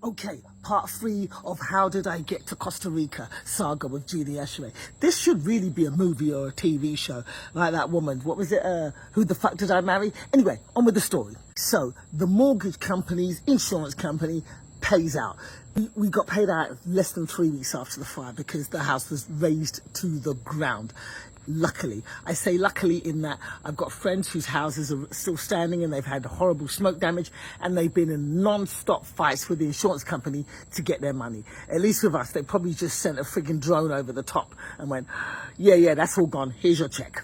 Okay, part 3 of How Did I Get to Costa Rica saga with Gina Yashere. This should really be a movie or a TV show, like that woman. What was it? Who the fuck did I marry? Anyway, on with the story. So, the mortgage company's insurance company pays out. We got paid out less than 3 weeks after the fire because the house was razed to the ground. Luckily, I say luckily in that I've got friends whose houses are still standing and they've had horrible smoke damage and they've been in non-stop fights with the insurance company to get their money. At least with us, they probably just sent a frigging drone over the top and went, yeah, that's all gone. Here's your check.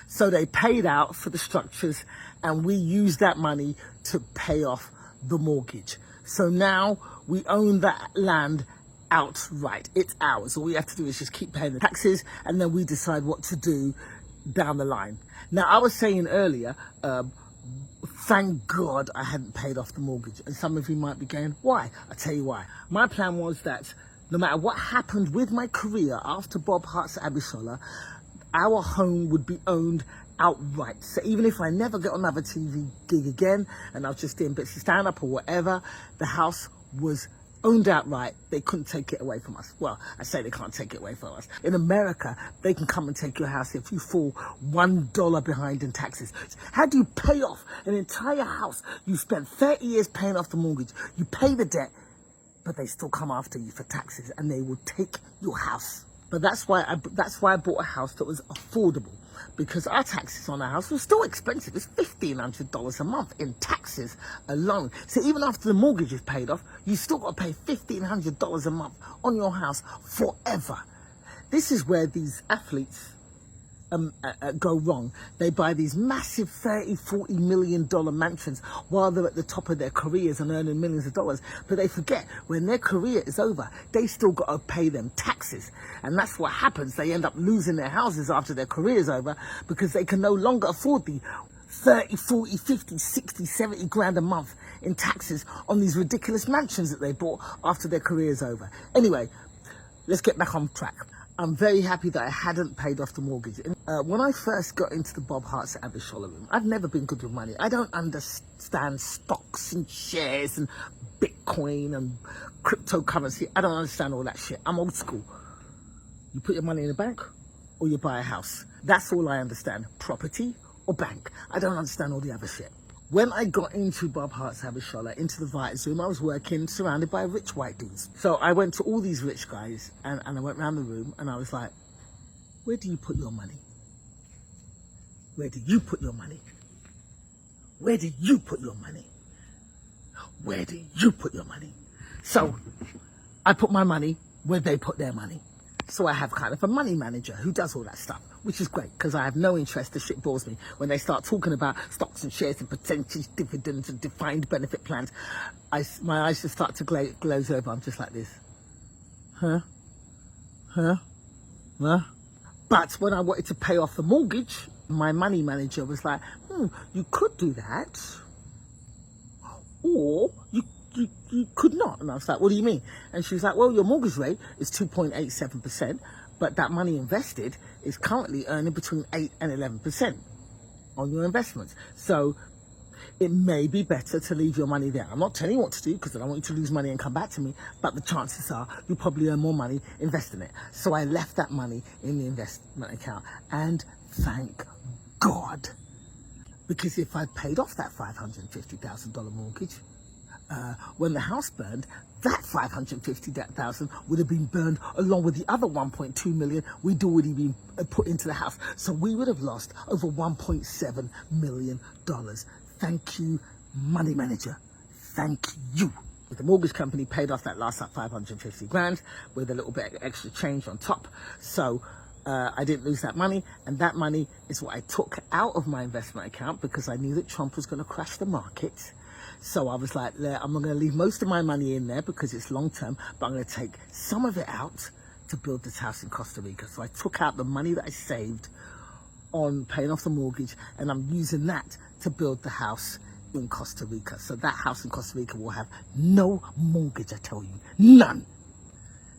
So they paid out for the structures and we used that money to pay off the mortgage. So now we own that land outright. It's ours. All we have to do is just keep paying the taxes and then we decide what to do down the line. Now, I was saying earlier, thank God I hadn't paid off the mortgage. And some of you might be going, why? I'll tell you why. My plan was that no matter what happened with my career after Bob Hart's Abishola, our home would be owned outright. So even if I never get another TV gig again and I was just doing bits of stand-up or whatever, the house was owned outright. They couldn't take it away from us. Well, I say they can't take it away from us. In America, they can come and take your house if you fall $1 behind in taxes. How do you pay off an entire house? You spent 30 years paying off the mortgage. You pay the debt, but they still come after you for taxes and they will take your house. But that's why I bought a house that was affordable, because our taxes on our house were still expensive. It's $1,500 a month in taxes alone. So even after the mortgage is paid off, you still got to pay $1,500 a month on your house forever. This is where these athletes go wrong. They buy these massive $30-40 million mansions while they're at the top of their careers and earning millions of dollars, but they forget when their career is over, they still got to pay them taxes. And that's what happens. They end up losing their houses after their career is over because they can no longer afford the 30, 40, 50, 60, 70 grand a month in taxes on these ridiculous mansions that they bought after their career is over. Anyway, let's get back on track. I'm very happy that I hadn't paid off the mortgage. When I first got into the Bob Hart's Abishola room, I've never been good with money. I don't understand stocks and shares and Bitcoin and cryptocurrency. I don't understand all that shit. I'm old school. You put your money in the bank or you buy a house. That's all I understand. Property or bank. I don't understand all the other shit. When I got into Bob Hart's Abishola, into the writers' room, I was working surrounded by rich white dudes. So I went to all these rich guys and I went around the room and I was like, where do you put your money? Where do you put your money? Where do you put your money? Where do you put your money? So I put my money where they put their money. So I have kind of a money manager who does all that stuff, which is great because I have no interest. The shit bores me when they start talking about stocks and shares and percentage dividends and defined benefit plans. My eyes just start to glaze over. I'm just like this. Huh? But when I wanted to pay off the mortgage, my money manager was like, you could do that, or you could not. And I was like, what do you mean? And she was like, well, your mortgage rate is 2.87%, but that money invested is currently earning between 8 and 11% on your investments. So it may be better to leave your money there. I'm not telling you what to do because I don't want you to lose money and come back to me, but the chances are you'll probably earn more money investing it. So I left that money in the investment account, and thank God, because if I paid off that $550,000 mortgage, when the house burned, that $550,000 would have been burned along with the other $1.2 million we'd already been put into the house. So we would have lost over $1.7 million. Thank you, money manager. Thank you. The mortgage company paid off that last 550 grand with a little bit of extra change on top. So I didn't lose that money, and that money is what I took out of my investment account because I knew that Trump was going to crash the market. So I was like, I'm not going to leave most of my money in there because it's long term, but I'm going to take some of it out to build this house in Costa Rica. So I took out the money that I saved on paying off the mortgage, and I'm using that to build the house in Costa Rica. So that house in Costa Rica will have no mortgage, I tell you, none.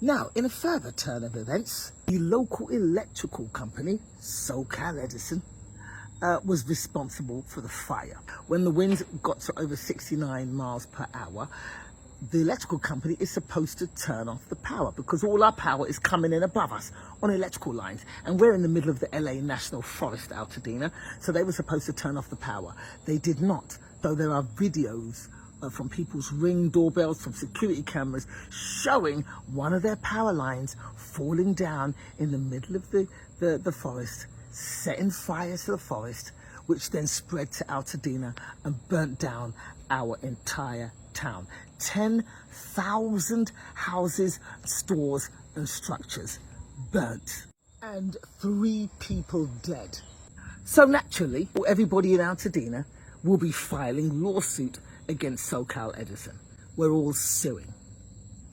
Now, in a further turn of events, the local electrical company, SoCal Edison, was responsible for the fire. When the winds got to over 69 miles per hour, the electrical company is supposed to turn off the power because all our power is coming in above us on electrical lines. And we're in the middle of the LA National Forest, Altadena. So they were supposed to turn off the power. They did not, though there are videos from people's Ring doorbells, from security cameras, showing one of their power lines falling down in the middle of the forest, setting fire to the forest, which then spread to Altadena and burnt down our entire town. 10,000 houses, stores and structures burnt, and 3 people dead. So naturally, everybody in Altadena will be filing lawsuit against SoCal Edison. We're all suing.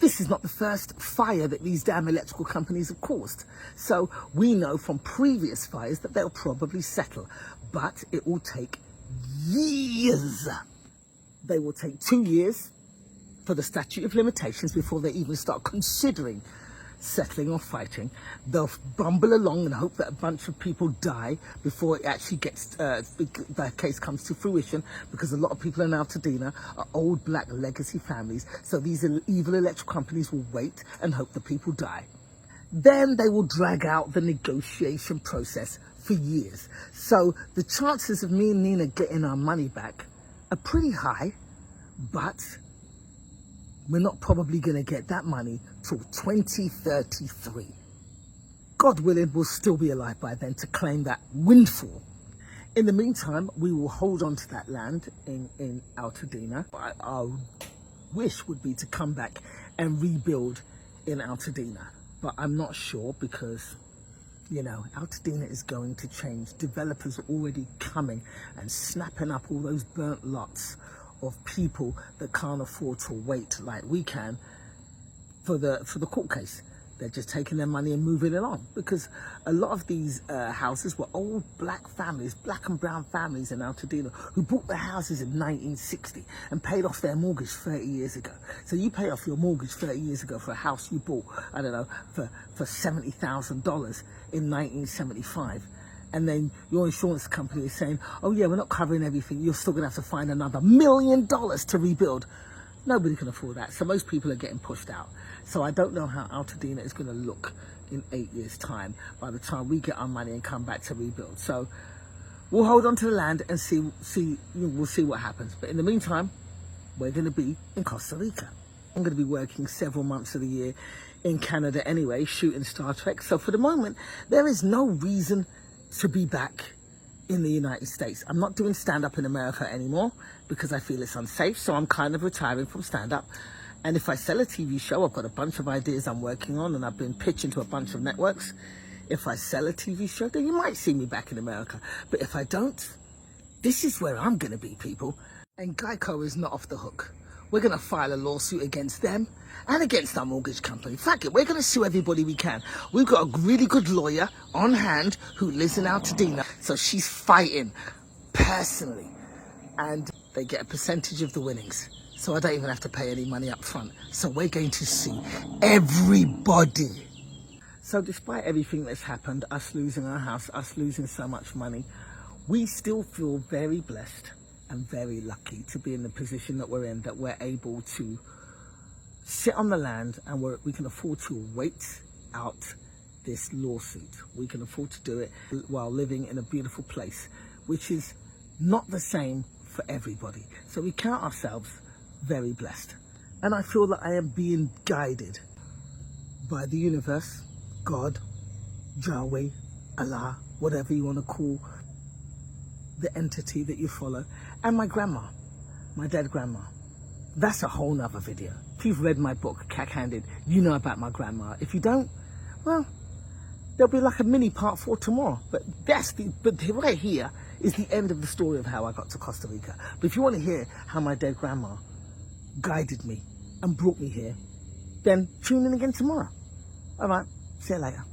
This is not the first fire that these damn electrical companies have caused. So we know from previous fires that they'll probably settle, but it will take years. They will take 2 years for the statute of limitations before they even start considering settling or fighting. They'll bumble along and hope that a bunch of people die before it actually gets, the case comes to fruition, because a lot of people in Altadena are old black legacy families. So these evil electrical companies will wait and hope the people die. Then they will drag out the negotiation process for years. So the chances of me and Nina getting our money back are pretty high, but we're not probably going to get that money till 2033. God willing, we'll still be alive by then to claim that windfall. In the meantime, we will hold on to that land in Altadena. Our wish would be to come back and rebuild in Altadena. But I'm not sure because, you know, Altadena is going to change. Developers are already coming and snapping up all those burnt lots of people that can't afford to wait like we can for the court case. They're just taking their money and moving it on, because a lot of these houses were old black families, black and brown families in Altadena, who bought their houses in 1960 and paid off their mortgage 30 years ago. So you pay off your mortgage 30 years ago for a house you bought, I don't know, for $70,000 in 1975. And then your insurance company is saying, oh yeah, we're not covering everything. You're still gonna have to find another $1 million to rebuild. Nobody can afford that. So most people are getting pushed out. So I don't know how Altadena is gonna look in 8 years' time by the time we get our money and come back to rebuild. So we'll hold on to the land and we'll see what happens. But in the meantime, we're gonna be in Costa Rica. I'm gonna be working several months of the year in Canada anyway, shooting Star Trek. So for the moment, there is no reason to be back in the United States. I'm not doing stand-up in America anymore because I feel it's unsafe, so I'm kind of retiring from stand-up. And if I sell a TV show, I've got a bunch of ideas I'm working on and I've been pitching to a bunch of networks. If I sell a TV show, then you might see me back in America. But if I don't, this is where I'm going to be, people. And Geico is not off the hook. We're going to file a lawsuit against them and against our mortgage company. Fuck it, we're going to sue everybody we can. We've got a really good lawyer on hand who lives in Altadena, so she's fighting personally. And they get a percentage of the winnings. So I don't even have to pay any money up front. So we're going to sue everybody. So despite everything that's happened, us losing our house, us losing so much money, we still feel very blessed and very lucky to be in the position that we're in, that we're able to sit on the land and we can afford to wait out this lawsuit. We can afford to do it while living in a beautiful place, which is not the same for everybody. So we count ourselves very blessed. And I feel that I am being guided by the universe, God, Yahweh, Allah, whatever you want to call the entity that you follow, and my grandma, my dead grandma. That's a whole nother video. If you've read my book, Cack-Handed, you know about my grandma. If you don't, well, there'll be like a mini part 4 tomorrow. But right here is the end of the story of how I got to Costa Rica. But if you want to hear how my dead grandma guided me and brought me here, then tune in again tomorrow. All right, see you later.